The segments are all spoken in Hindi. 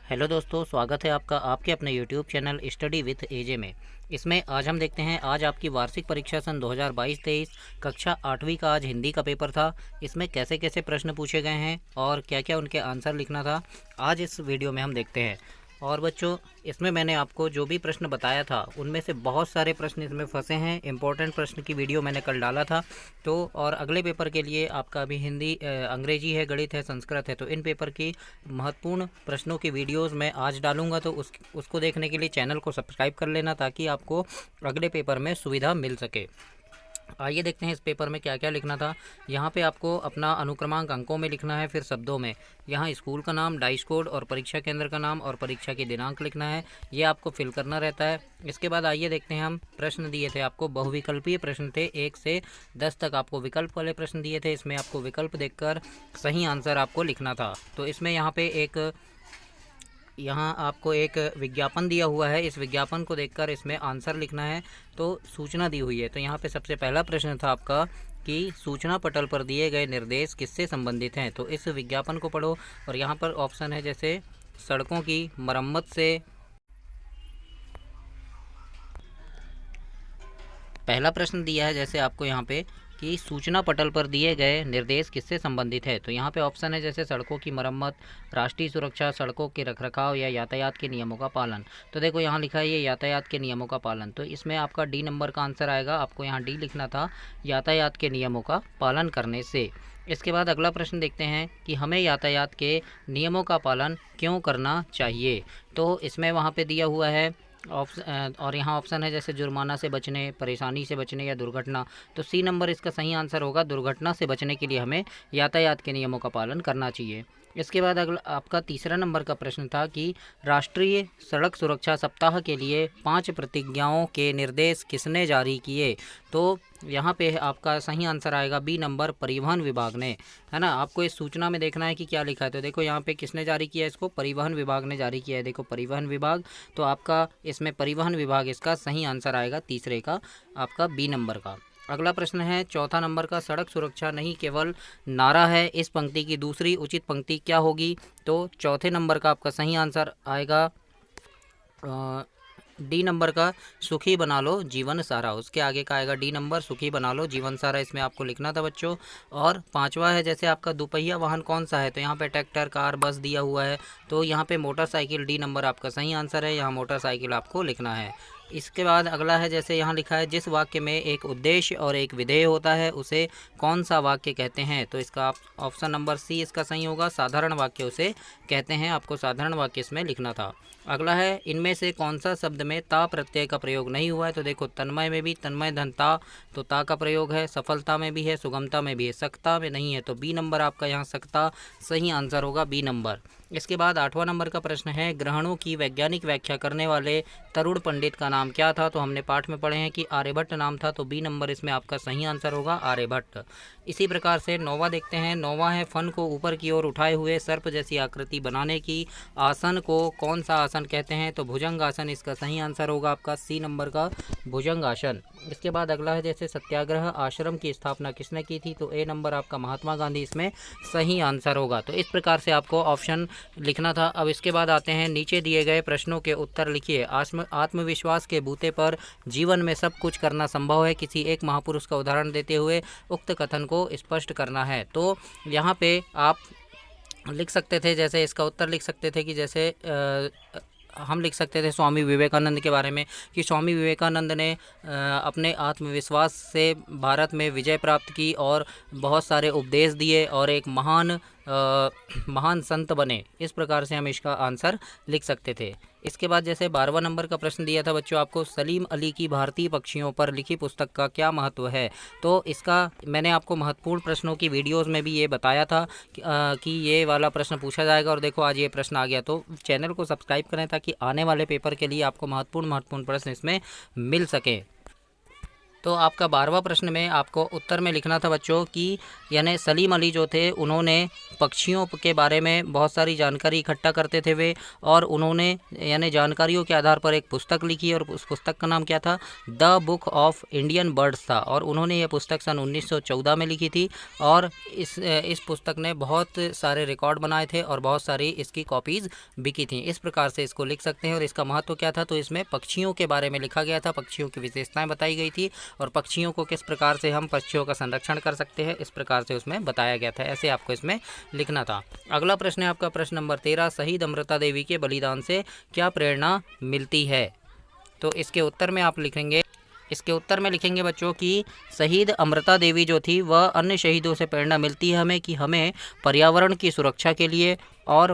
हेलो दोस्तों, स्वागत है आपका आपके अपने यूट्यूब चैनल स्टडी विथ एजे में। इसमें आज हम देखते हैं, आज आपकी वार्षिक परीक्षा सन 2022-23 कक्षा 8वीं का आज हिंदी का पेपर था। इसमें कैसे कैसे प्रश्न पूछे गए हैं और क्या क्या उनके आंसर लिखना था, आज इस वीडियो में हम देखते हैं। और बच्चों, इसमें मैंने आपको जो भी प्रश्न बताया था उनमें से बहुत सारे प्रश्न इसमें फंसे हैं। इंपॉर्टेंट प्रश्न की वीडियो मैंने कल डाला था। तो और अगले पेपर के लिए आपका अभी हिंदी, अंग्रेजी है, गणित है, संस्कृत है, तो इन पेपर की महत्वपूर्ण प्रश्नों की वीडियोस मैं आज डालूंगा। तो उसको देखने के लिए चैनल को सब्सक्राइब कर लेना, ताकि आपको अगले पेपर में सुविधा मिल सके। आइए देखते हैं इस पेपर में क्या क्या लिखना था। यहाँ पे आपको अपना अनुक्रमांक अंकों में लिखना है, फिर शब्दों में। यहाँ स्कूल का नाम, डाइस कोड और परीक्षा केंद्र का नाम और परीक्षा की दिनांक लिखना है। ये आपको फिल करना रहता है। इसके बाद आइए देखते हैं, हम प्रश्न दिए थे आपको, बहुविकल्पीय प्रश्न थे। 1 से 10 तक आपको विकल्प वाले प्रश्न दिए थे। इसमें आपको विकल्प देखकर सही आंसर आपको लिखना था। तो इसमें यहाँ आपको एक विज्ञापन दिया हुआ है। इस विज्ञापन को देखकर इसमें आंसर लिखना है। तो सूचना दी हुई है, तो यहाँ पे सबसे पहला प्रश्न था आपका कि सूचना पटल पर दिए गए निर्देश किससे संबंधित हैं। तो इस विज्ञापन को पढ़ो। और यहाँ पर ऑप्शन है जैसे सड़कों की मरम्मत से। पहला प्रश्न दिया है जैसे आपको यहाँ पे कि सूचना पटल पर दिए गए निर्देश किससे संबंधित है। तो यहाँ पे ऑप्शन है जैसे सड़कों की मरम्मत, राष्ट्रीय सुरक्षा, सड़कों के रखरखाव या यातायात के नियमों का पालन। तो देखो यहाँ लिखा है ये यातायात के नियमों का पालन, तो इसमें आपका डी नंबर का आंसर आएगा। आपको यहाँ डी लिखना था, यातायात के नियमों का पालन करने से। इसके बाद अगला प्रश्न देखते हैं कि हमें यातायात के नियमों का पालन क्यों करना चाहिए। तो इसमें वहाँ पे दिया हुआ है ऑप्शन, और यहाँ ऑप्शन है जैसे जुर्माना से बचने, परेशानी से बचने या दुर्घटना। तो सी नंबर इसका सही आंसर होगा। दुर्घटना से बचने के लिए हमें यातायात के नियमों का पालन करना चाहिए। इसके बाद अगला आपका तीसरा नंबर का प्रश्न था कि राष्ट्रीय सड़क सुरक्षा सप्ताह के लिए 5 प्रतिज्ञाओं के निर्देश किसने जारी किए। तो यहाँ पे आपका सही आंसर आएगा बी नंबर, परिवहन विभाग ने, है ना। आपको इस सूचना में देखना है कि क्या लिखा है। तो देखो यहाँ पे किसने जारी किया है इसको, परिवहन विभाग ने जारी किया है। देखो परिवहन विभाग, तो आपका इसमें परिवहन विभाग इसका सही आंसर आएगा, तीसरे का आपका बी नंबर का। अगला प्रश्न है चौथा नंबर का, सड़क सुरक्षा नहीं केवल नारा है, इस पंक्ति की दूसरी उचित पंक्ति क्या होगी। तो चौथे नंबर का आपका सही आंसर आएगा डी नंबर का, सुखी बना लो जीवन सारा। उसके आगे का आएगा डी नंबर, सुखी बना लो जीवन सारा, इसमें आपको लिखना था बच्चों। और पांचवा है जैसे आपका दोपहिया वाहन कौन सा है। तो यहाँ पे ट्रैक्टर, कार, बस दिया हुआ है। तो यहाँ पे मोटरसाइकिल, डी नंबर आपका सही आंसर है। यहाँ मोटरसाइकिल आपको लिखना है। इसके बाद अगला है जैसे यहाँ लिखा है, जिस वाक्य में एक उद्देश्य और एक विधेय होता है उसे कौन सा वाक्य कहते हैं। तो इसका ऑप्शन नंबर सी इसका सही होगा, साधारण वाक्य उसे कहते हैं। आपको साधारण वाक्य इसमें लिखना था। अगला है, इनमें से कौन सा शब्द में ता प्रत्यय का प्रयोग नहीं हुआ है। तो देखो तन्मय में भी, तन्मय धन ता, तो ता का प्रयोग है। सफलता में भी है, सुगमता में भी है, सकता में नहीं है। तो बी नंबर आपका यहाँ सकता सही आंसर होगा, बी नंबर। इसके बाद 8वां नंबर का प्रश्न है, ग्रहणों की वैज्ञानिक व्याख्या करने वाले तरुण पंडित का नाम क्या था। तो हमने पाठ में पढ़े हैं कि आर्यभट्ट नाम था। तो बी नंबर इसमें आपका सही आंसर होगा, आर्यभट्ट। इसी प्रकार से 9वां देखते हैं। 9वां है, फन को ऊपर की ओर उठाए हुए सर्प जैसी आकृति बनाने की आसन को कौन सा आसन कहते हैं। तो भुजंग आसन इसका सही आंसर होगा आपका, सी नंबर का भुजंग आसन। इसके बाद अगला है जैसे सत्याग्रह आश्रम की स्थापना किसने की थी। तो ए नंबर आपका महात्मा गांधी इसमें सही आंसर होगा। तो इस प्रकार से आपको ऑप्शन लिखना था। अब इसके बाद आते हैं, नीचे दिए गए प्रश्नों के उत्तर लिखिए। आत्मविश्वास के बूते पर जीवन में सब कुछ करना संभव है, किसी एक महापुरुष का उदाहरण देते हुए उक्त कथन को स्पष्ट करना है। तो यहाँ पे आप लिख सकते थे, जैसे इसका उत्तर लिख सकते थे कि जैसे हम लिख सकते थे स्वामी विवेकानंद के बारे में, कि स्वामी विवेकानंद ने अपने आत्मविश्वास से भारत में विजय प्राप्त की और बहुत सारे उपदेश दिए और एक महान संत बने। इस प्रकार से हम इसका आंसर लिख सकते थे। इसके बाद जैसे 12वां नंबर का प्रश्न दिया था बच्चों आपको, सलीम अली की भारतीय पक्षियों पर लिखी पुस्तक का क्या महत्व है। तो इसका मैंने आपको महत्वपूर्ण प्रश्नों की वीडियोस में भी ये बताया था कि ये वाला प्रश्न पूछा जाएगा। और देखो आज ये प्रश्न आ गया। तो चैनल को सब्सक्राइब करें ताकि आने वाले पेपर के लिए आपको महत्वपूर्ण प्रश्न इसमें मिल सकें। तो आपका 12वां प्रश्न में आपको उत्तर में लिखना था बच्चों कि यानी सलीम अली जो थे उन्होंने पक्षियों के बारे में बहुत सारी जानकारी इकट्ठा करते थे वे, और उन्होंने यानी जानकारियों के आधार पर एक पुस्तक लिखी और उस पुस्तक का नाम क्या था, the book of Indian birds था। और उन्होंने ये पुस्तक सन 1914 में लिखी थी और इस पुस्तक ने बहुत सारे रिकॉर्ड बनाए थे और बहुत सारी इसकी कॉपीज़ बिकी थी। इस प्रकार से इसको लिख सकते हैं। और इसका महत्व क्या था, तो इसमें पक्षियों के बारे में लिखा गया था, पक्षियों की विशेषताएं बताई गई थी और पक्षियों को किस प्रकार से हम पक्षियों का संरक्षण कर सकते हैं इस प्रकार से उसमें बताया गया था। ऐसे आपको इसमें लिखना था। अगला प्रश्न है आपका प्रश्न नंबर 13, शहीद अमृता देवी के बलिदान से क्या प्रेरणा मिलती है। तो इसके उत्तर में आप लिखेंगे, इसके उत्तर में लिखेंगे बच्चों कि शहीद अमृता देवी जो थी वह अन्य शहीदों से प्रेरणा मिलती है हमें कि हमें पर्यावरण की सुरक्षा के लिए और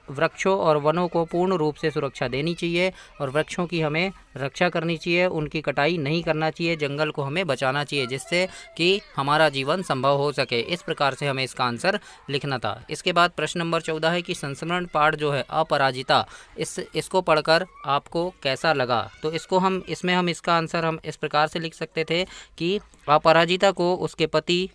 वृक्षों और वनों को पूर्ण रूप से सुरक्षा देनी चाहिए और वृक्षों की हमें रक्षा करनी चाहिए, उनकी कटाई नहीं करना चाहिए, जंगल को हमें बचाना चाहिए जिससे कि हमारा जीवन संभव हो सके। इस प्रकार से हमें इसका आंसर लिखना था। इसके बाद प्रश्न नंबर 14 है कि संस्मरण पाठ जो है अपराजिता, इसको पढ़कर आपको कैसा लगा। तो इसमें हम इसका आंसर हम इस प्रकार से लिख सकते थे कि अपराजिता को उसके पति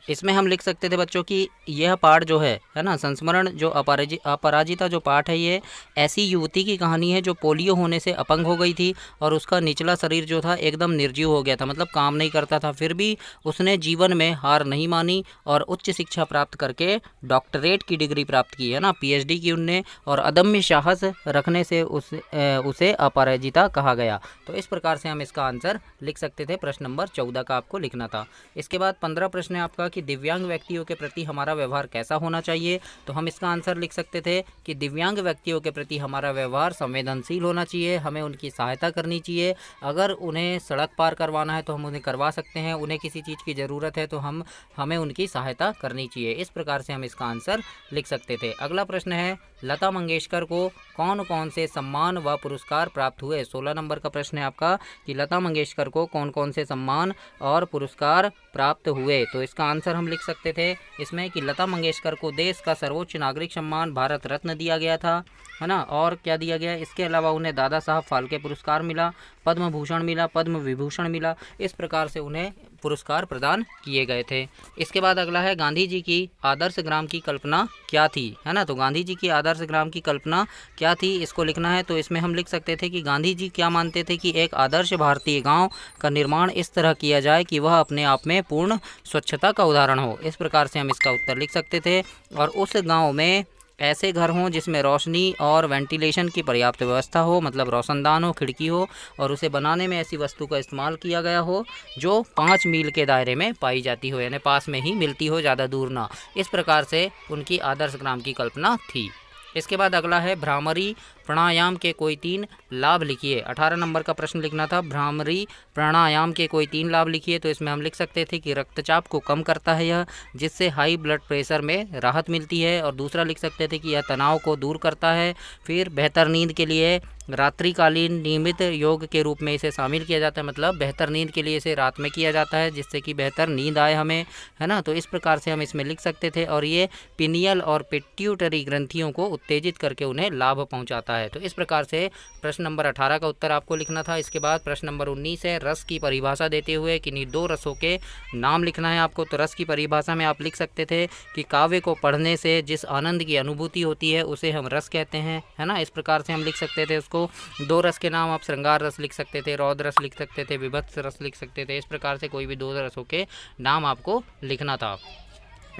इसमें हम लिख सकते थे बच्चों कि यह पाठ जो है ना, संस्मरण जो अपराजिता जो पाठ है ये ऐसी युवती की कहानी है जो पोलियो होने से अपंग हो गई थी और उसका निचला शरीर जो था एकदम निर्जीव हो गया था, मतलब काम नहीं करता था। फिर भी उसने जीवन में हार नहीं मानी और उच्च शिक्षा प्राप्त करके डॉक्टरेट की डिग्री प्राप्त की है ना, PhD की उनने, और अदम्य साहस रखने से उसे अपराजिता कहा गया। तो इस प्रकार से हम इसका आंसर लिख सकते थे। प्रश्न नंबर 14 का आपको लिखना था। इसके बाद 15 प्रश्न है आपका कि दिव्यांग व्यक्तियों के प्रति हमारा व्यवहार कैसा होना चाहिए। तो हम इसका आंसर लिख सकते थे कि दिव्यांग व्यक्तियों के प्रति हमारा व्यवहार संवेदनशील होना चाहिए, हमें उनकी सहायता करनी चाहिए। अगर उन्हें सड़क पार करवाना है तो हम उन्हें करवा सकते हैं, उन्हें किसी चीज़ की ज़रूरत है तो हमें उनकी सहायता करनी चाहिए। इस प्रकार से हम इसका आंसर लिख सकते थे। अगला प्रश्न है लता मंगेशकर को कौन कौन से सम्मान व पुरस्कार प्राप्त हुए। 16 नंबर का प्रश्न है आपका कि लता मंगेशकर को कौन कौन से सम्मान और पुरस्कार प्राप्त हुए। तो इसका आंसर हम लिख सकते थे इसमें कि लता मंगेशकर को देश का सर्वोच्च नागरिक सम्मान भारत रत्न दिया गया था, है ना, और क्या दिया गया, इसके अलावा उन्हें दादा साहब फाल्के पुरस्कार मिला, पद्म भूषण मिला, पद्म विभूषण मिला। इस प्रकार से उन्हें पुरस्कार प्रदान किए गए थे। इसके बाद अगला है गांधी जी की आदर्श ग्राम की कल्पना क्या थी, है ना। तो गांधी जी की आदर्श ग्राम की कल्पना क्या थी, इसको लिखना है। तो इसमें हम लिख सकते थे कि गांधी जी क्या मानते थे कि एक आदर्श भारतीय गांव का निर्माण इस तरह किया जाए कि वह अपने आप में पूर्ण स्वच्छता का उदाहरण हो। इस प्रकार से हम इसका उत्तर लिख सकते थे। और उस गाँव में ऐसे घर हों जिसमें रोशनी और वेंटिलेशन की पर्याप्त व्यवस्था हो, मतलब रोशनदान हो, खिड़की हो, और उसे बनाने में ऐसी वस्तु का इस्तेमाल किया गया हो जो 5 मील के दायरे में पाई जाती हो, यानी पास में ही मिलती हो, ज़्यादा दूर ना। इस प्रकार से उनकी आदर्श ग्राम की कल्पना थी। इसके बाद अगला है भ्रामरी प्राणायाम के कोई 3 लाभ लिखिए। 18 नंबर का प्रश्न लिखना था, भ्रामरी प्राणायाम के कोई 3 लाभ लिखिए। तो इसमें हम लिख सकते थे कि रक्तचाप को कम करता है यह, जिससे हाई ब्लड प्रेशर में राहत मिलती है। और दूसरा लिख सकते थे कि यह तनाव को दूर करता है। फिर बेहतर नींद के लिए रात्रिकालीन नियमित योग के रूप में इसे शामिल किया जाता है, मतलब बेहतर नींद के लिए इसे रात में किया जाता है जिससे कि बेहतर नींद आए हमें, है ना। तो इस प्रकार से हम इसमें लिख सकते थे। और ये पिनियल और पिट्यूटरी ग्रंथियों को उत्तेजित करके उन्हें लाभ पहुंचाता है। तो इस प्रकार से प्रश्न नंबर 18 का उत्तर आपको लिखना था। इसके बाद प्रश्न नंबर 19 है रस की परिभाषा देते हुए किन्हीं 2 रसों के नाम लिखना है आपको। तो रस की परिभाषा में आप लिख सकते थे कि काव्य को पढ़ने से जिस आनंद की अनुभूति होती है उसे हम रस कहते हैं, है ना। इस प्रकार से हम लिख सकते थे उसको। 2 रस के नाम आप श्रृंगार रस लिख सकते थे, रौद्र रस लिख सकते थे, विभत्स रस लिख सकते थे। इस प्रकार से कोई भी 2 रसों के नाम आपको लिखना था।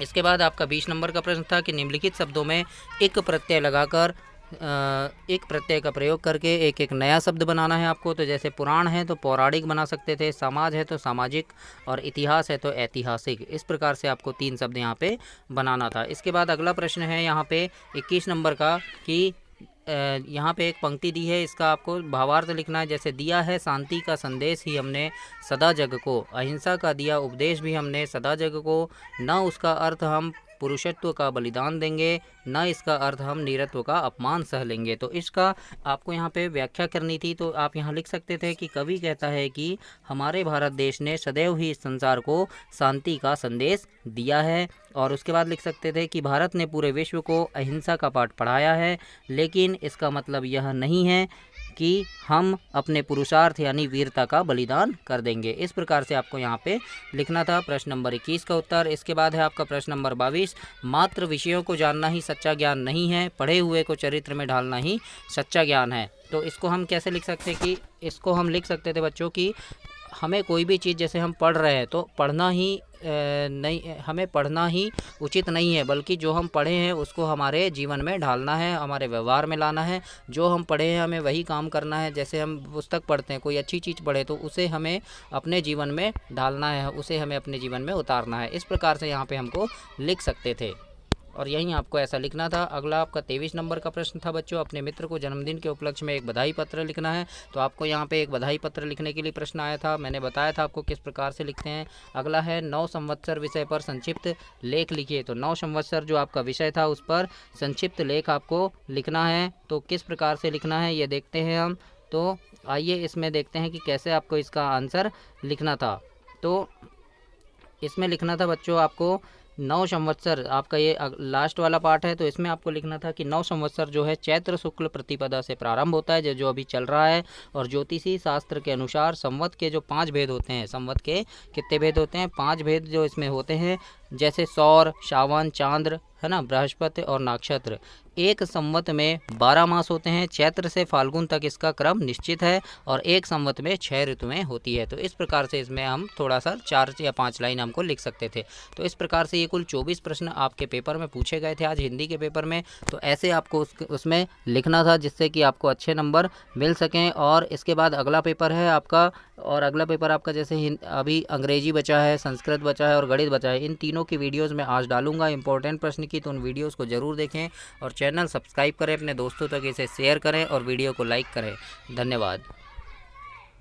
इसके बाद आपका 20 नंबर का प्रश्न था कि निम्नलिखित शब्दों में एक प्रत्यय लगाकर एक प्रत्यय का प्रयोग करके एक नया शब्द बनाना है आपको। तो जैसे पुराण है तो पौराणिक बना सकते थे, समाज है तो सामाजिक, और इतिहास है तो ऐतिहासिक। इस प्रकार से आपको 3 शब्द यहाँ पे बनाना था। इसके बाद अगला प्रश्न है यहाँ पे 21 नंबर का कि यहाँ पे एक पंक्ति दी है, इसका आपको भावार्थ लिखना है। जैसे दिया है शांति का संदेश ही हमने सदा जग को, अहिंसा का दिया उपदेश भी हमने सदा जग को, न उसका अर्थ हम पुरुषत्व का बलिदान देंगे, न इसका अर्थ हम नीरत्व का अपमान सह लेंगे। तो इसका आपको यहाँ पे व्याख्या करनी थी। तो आप यहाँ लिख सकते थे कि कवि कहता है कि हमारे भारत देश ने सदैव ही इस संसार को शांति का संदेश दिया है। और उसके बाद लिख सकते थे कि भारत ने पूरे विश्व को अहिंसा का पाठ पढ़ाया है, लेकिन इसका मतलब यह नहीं है कि हम अपने पुरुषार्थ यानी वीरता का बलिदान कर देंगे। इस प्रकार से आपको यहाँ पे लिखना था प्रश्न नंबर 21 का उत्तर। इसके बाद है आपका प्रश्न नंबर 22, मात्र विषयों को जानना ही सच्चा ज्ञान नहीं है, पढ़े हुए को चरित्र में ढालना ही सच्चा ज्ञान है। तो इसको हम कैसे लिख सकते हैं कि इसको हम लिख सकते थे बच्चों कि हमें कोई भी चीज़ जैसे हम पढ़ रहे हैं तो पढ़ना ही नहीं, हमें पढ़ना ही उचित नहीं है, बल्कि जो हम पढ़े हैं उसको हमारे जीवन में ढालना है, हमारे व्यवहार में लाना है। जो हम पढ़े हैं हमें वही काम करना है। जैसे हम पुस्तक पढ़ते हैं, कोई अच्छी चीज़ पढ़े तो उसे हमें अपने जीवन में ढालना है, उसे हमें अपने जीवन में उतारना है। इस प्रकार से यहाँ पे हमको लिख सकते थे और यहीं आपको ऐसा लिखना था। अगला आपका 23 नंबर का प्रश्न था बच्चों, अपने मित्र को जन्मदिन के उपलक्ष्य में एक बधाई पत्र लिखना है। तो आपको यहाँ पे एक बधाई पत्र लिखने के लिए प्रश्न आया था, मैंने बताया था आपको किस प्रकार से लिखते हैं। अगला है 9 संवत्सर विषय पर संक्षिप्त लेख लिखिए। तो 9 संवत्सर जो आपका विषय था उस पर संक्षिप्त लेख आपको लिखना है। तो किस प्रकार से लिखना है ये देखते हैं हम। तो आइए इसमें देखते हैं कि कैसे आपको इसका आंसर लिखना था। तो इसमें लिखना था बच्चों आपको 9 संवत्सर, आपका ये लास्ट वाला पार्ट है। तो इसमें आपको लिखना था कि 9 संवत्सर जो है चैत्र शुक्ल प्रतिपदा से प्रारंभ होता है, जो अभी चल रहा है। और ज्योतिषी शास्त्र के अनुसार संवत के जो 5 भेद होते हैं, संवत के कितने भेद होते हैं? 5 भेद जो इसमें होते हैं, जैसे सौर, सावन, चांद्र, है ना, बृहस्पति और नक्षत्र। एक संवत में 12 मास होते हैं, चैत्र से फाल्गुन तक इसका क्रम निश्चित है और एक संवत में 6 ऋतुएं होती है। तो इस प्रकार से इसमें हम थोड़ा सा 4 या 5 लाइन हमको लिख सकते थे। तो इस प्रकार से ये कुल 24 प्रश्न आपके पेपर में पूछे गए थे आज हिंदी के पेपर में। तो ऐसे आपको उसमें लिखना था जिससे कि आपको अच्छे नंबर मिल सकें। और इसके बाद अगला पेपर है आपका, और अगला पेपर आपका जैसे अभी अंग्रेजी बचा है, संस्कृत बचा है और गणित बचा है। इन तीनों की वीडियोस मैं आज डालूंगा इंपॉर्टेंट प्रश्न की, तो उन वीडियोस को ज़रूर देखें और चैनल सब्सक्राइब करें, अपने दोस्तों तक इसे शेयर करें और वीडियो को लाइक करें। धन्यवाद।